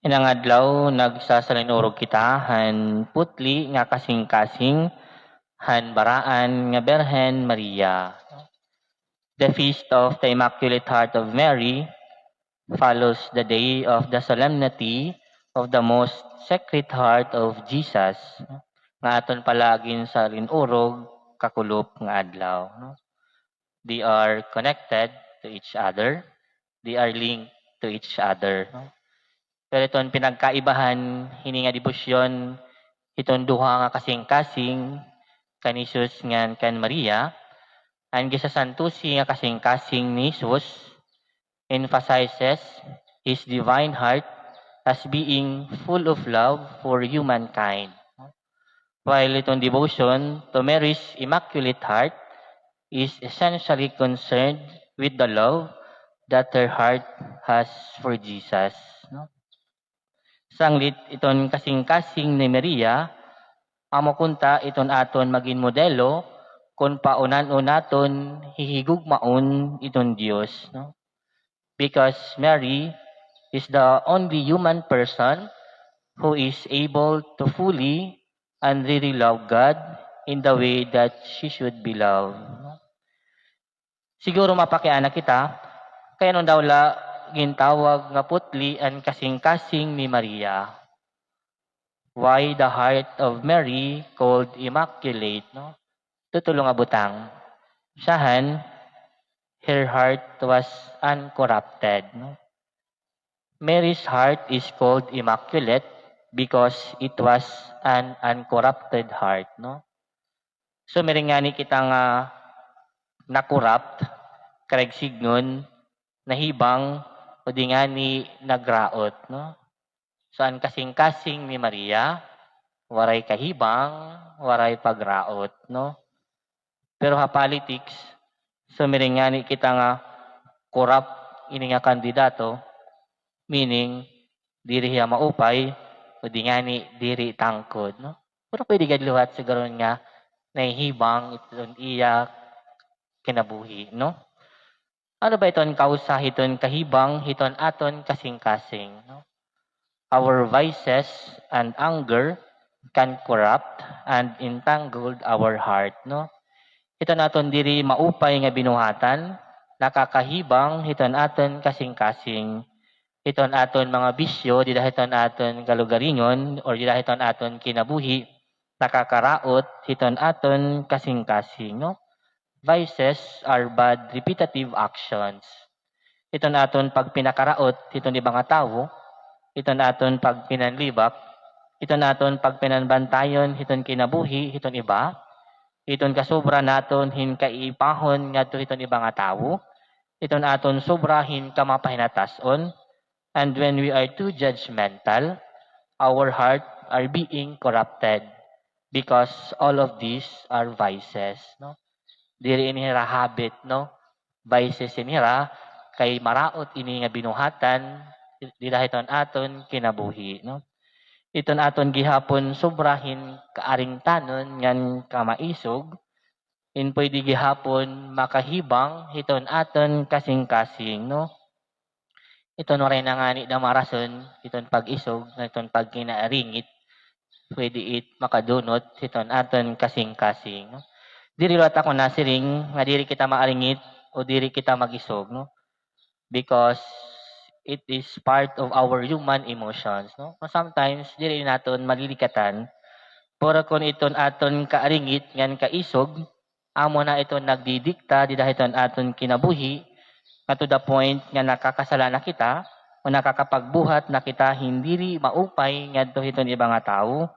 Inang adlaw nagsasalinurog kita han putli nga kasing-kasing han baraan nga Berhen Maria. The feast of the Immaculate Heart of Mary follows the day of the solemnity of the most sacred heart of Jesus nga aton palagin sa linurog kakulop nga adlaw. They are connected to each other. They are linked to each other. Pero iton pinagkaibahan hini nga debosyon iton duha nga kasing-kasing kan Jesus ngan kan Maria ang gisasantusi nga kasing-kasing ni Jesus emphasizes his divine heart as being full of love for humankind. While itong devotion to Mary's Immaculate Heart is essentially concerned with the love that her heart has for Jesus. Sanglit iton kasing-kasing ni Maria, amo kunta iton aton maging modelo kung paunan-unaton hihigugmaon iton Dios. Because Mary is the only human person who is able to fully and really love God in the way that she should be loved. Siguro mapakiana kita, kaya nung daw la gintawag nga putli ang kasing-kasing ni Maria. Why the heart of Mary called immaculate? Tutulong nga butang. Siyahan, her heart was uncorrupted. Mary's heart is called immaculate because it was an uncorrupted heart. So meringani kita nga nakorrupt, kareg signon, nahibang, o di nga ni nagraot. Saan kasing-kasing ni Maria, waray kahibang, waray pagraot. Pero ha politics, so meringani kita nga corrupt ini nga kandidato, meaning diri hiya maupay, o di nga ni diri tangkod. Pero pwede gadluhat siguro nga nahihibang iton iya kinabuhi. Ano ba iton kausa hiton kahibang hiton aton kasing-kasing? Our vices and anger can corrupt and entangle our heart. Ito naton diri maupay nga binuhatan, nakakahibang hiton aton kasing-kasing. Iton aton mga bisyo, di dahiton aton kalugaringon, or di dahiton aton kinabuhi, nakakaraot hiton aton kasing-kasing. Vices are bad repetitive actions. Iton aton pag pinakaraot hiton ibang tao, iton aton pag pinanlibak, iton aton pag pinanbantayon hiton kinabuhi hiton iba, iton kasobra naton hin kaipahon ngadto hiton ibang tao, iton aton sobrahin kamapahinatas-on, and when we are too judgmental, our heart are being corrupted because all of these are vices. Diri inira habit, vices inira kay maraot ini nga binuhatan di dahiton aton kinabuhi. Iton aton gihapon sobrahin kaaring tanon ngan kamaisog, in pwede gihapon makahibang hiton aton kasing-kasing. Iton waray na nga ni damarason iton pag-isog iton pagkinaaringit, pwede it makadunot hiton aton kasing-kasing. Diri lat ako nasiring nga diri kita maaringit o diri kita magisog, because it is part of our human emotions. Sometimes diri naton malilikatan, pero kung iton aton kaaringit ngan kaisog, amo na iton nagdidikta di dahiton aton kinabuhi, to the point nga nakakasala na kita o nakakapagbuhat na kita hindi maupay ngadto hiton ibang tao.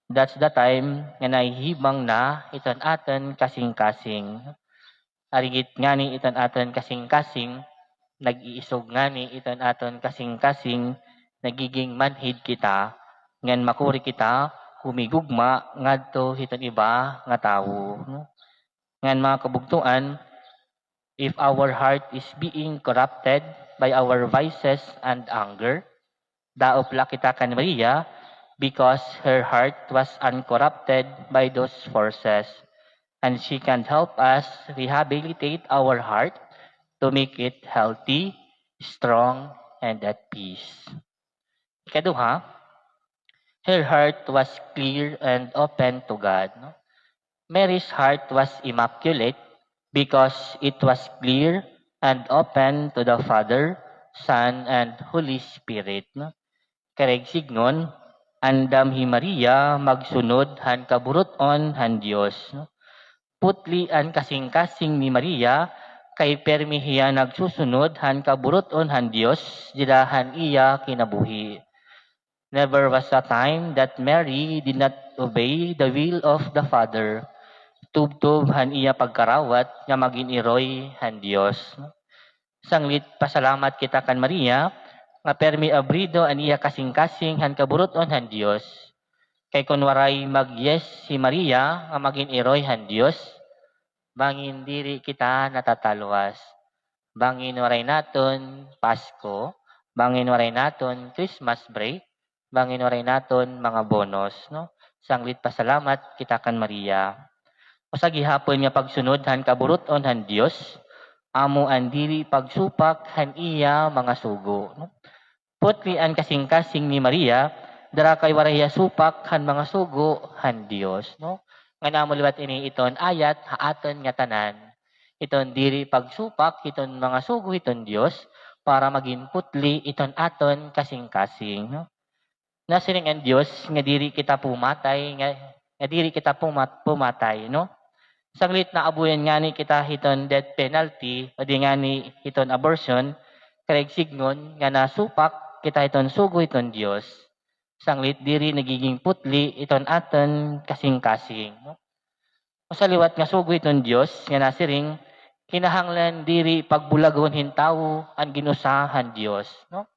That's the time nga nahihibang na iton aton kasing-kasing. Arigit nga ni iton aton kasing-kasing, nag-iisog nga ni iton aton kasing-kasing, nagiging manhid kita, ngan makuri kita, humigugma, ngadto hiton iba nga tawo. Ngan mga kabugtuan, if our heart is being corrupted by our vices and anger, daopla kita kan Maria, because her heart was uncorrupted by those forces, and she can help us rehabilitate our heart to make it healthy, strong, and at peace. Ikaduha, her heart was clear and open to God. No? Mary's heart was immaculate because it was clear and open to the Father, Son, and Holy Spirit. No? Kareg signon, andam hi Maria magsunod han kaburuton han Dios. No? Putli an kasing-kasing ni Maria kay permi hiya nagsusunod han kaburuton han Dios jidahan iya kinabuhi. Never was a time that Mary did not obey the will of the Father. Tubtub han iya pagkarawat nga maging iroy han Dios. Sanglit pasalamat kita kan Maria nga permi abrido an iya kasing-kasing han kaburuton han Dios. Kay kun waray mag-yes si Maria nga maging iroy han Dios, bangin diri kita natatalwas. Bangin waray naton Pasko, bangin waray naton Christmas break, bangin waray naton mga bonus, no? Sanglit pasalamat kita kan Maria. O sa gihapon nga pagsunod han kaburuton han Dios, amo ang diri pagsupak han iya mga sugo. No? Putli ang kasing-kasing ni Maria, dara kay waraya supak han mga sugo han Dios. No? Nga namo liwat ini iton ayat haaton nga tanan. Iton diri pagsupak, iton mga sugo iton Dios, para maging putli iton aton kasing-kasing. No? Nasiring ang Dios nga diri kita pumatay, nga diri kita pumatay. No? Sanglit na abuyan nga ni kita hiton death penalty o di nga ni hiton abortion, kareg signon nga nasupak kita hiton sugo hiton Dios. Sanglit diri nagiging putli iton aton kasing-kasing. No? O sa liwat nga sugo hiton Dios nga nasiring, kinahanglan diri pagbulagon hintaw ang ginusahan Dios. No?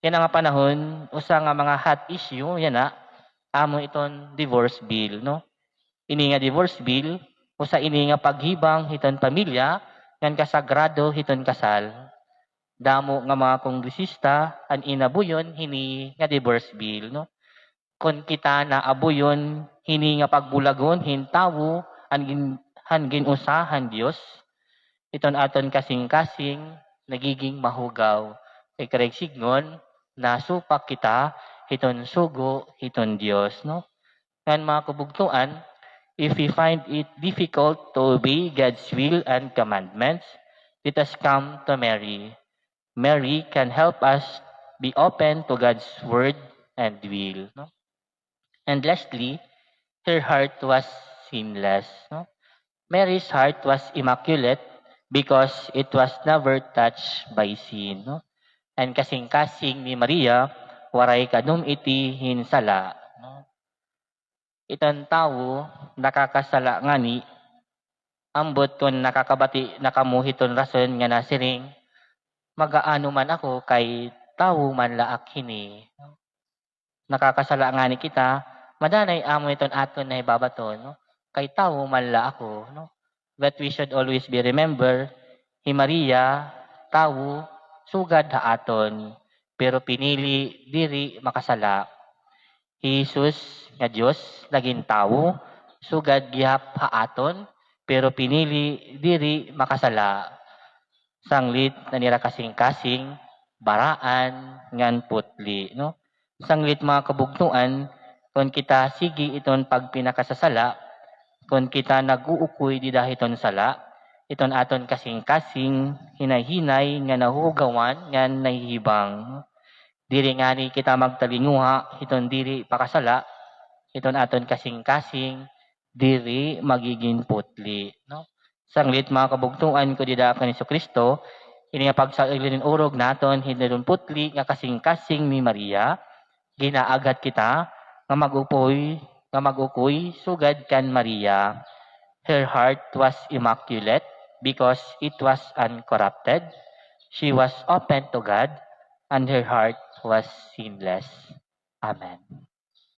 Yan nga panahon, usa nga mga hot issue, yan na, amo iton divorce bill. No? Ini nga divorce bill, usa ini nga paghibang hiton pamilya, ngan kasagrado hiton kasal. Damo nga mga kongresista an inabuyon hini nga divorce bill. No? Kung kita na abuyon hini nga pagbulagon hintawo han ginusahan Dios, iton aton kasing-kasing nagiging mahugaw. Kay kareg signon, nasupak kita hiton sugo hiton Dios. No? Ngan mga kabugtuan, if we find it difficult to obey God's will and commandments, let us come to Mary. Mary can help us be open to God's word and will. No? And lastly, her heart was sinless. No? Mary's heart was immaculate because it was never touched by sin. No? And kasing-kasing ni Maria, waray kadum iti hinsala. No? Itan tao nakakasala nga ni ambot kon nakakabati nakamuhiton rason nga nasiring magaano man ako kay tao man laak hini. Nakakasala nga ni kita, madanay amo iton aton na ibabaton, no? Kay tao man la ako. No? But we should always be remember, hi Maria, tao, sugad ha aton, pero pinili diri makasala. Jesus nga Dios naging tao, sugad gihap haaton, pero pinili diri makasala. Sanglit na nira kasing-kasing, baraan ngan putli. No? Sanglit mga kabugtuan, kung kita sige iton pag pinakasasala, kung kita nag-uukoy di dahiton sala, iton aton kasing-kasing, hinay-hinay nga nahugawan ngan nahihibang. Diri nga ni kita magtalinguha, iton diri pakasala, iton aton kasing-kasing, diri magiging putli. No? Sanglit mga kabugtuan ko dida kan Kristo, ini nga pagsailin urog naton hinilun putli nga kasing-kasing ni Maria, ginaagat kita nga magupoy sugad kan Maria. Her heart was immaculate because it was uncorrupted. She was open to God and her heart was sinless. Amen.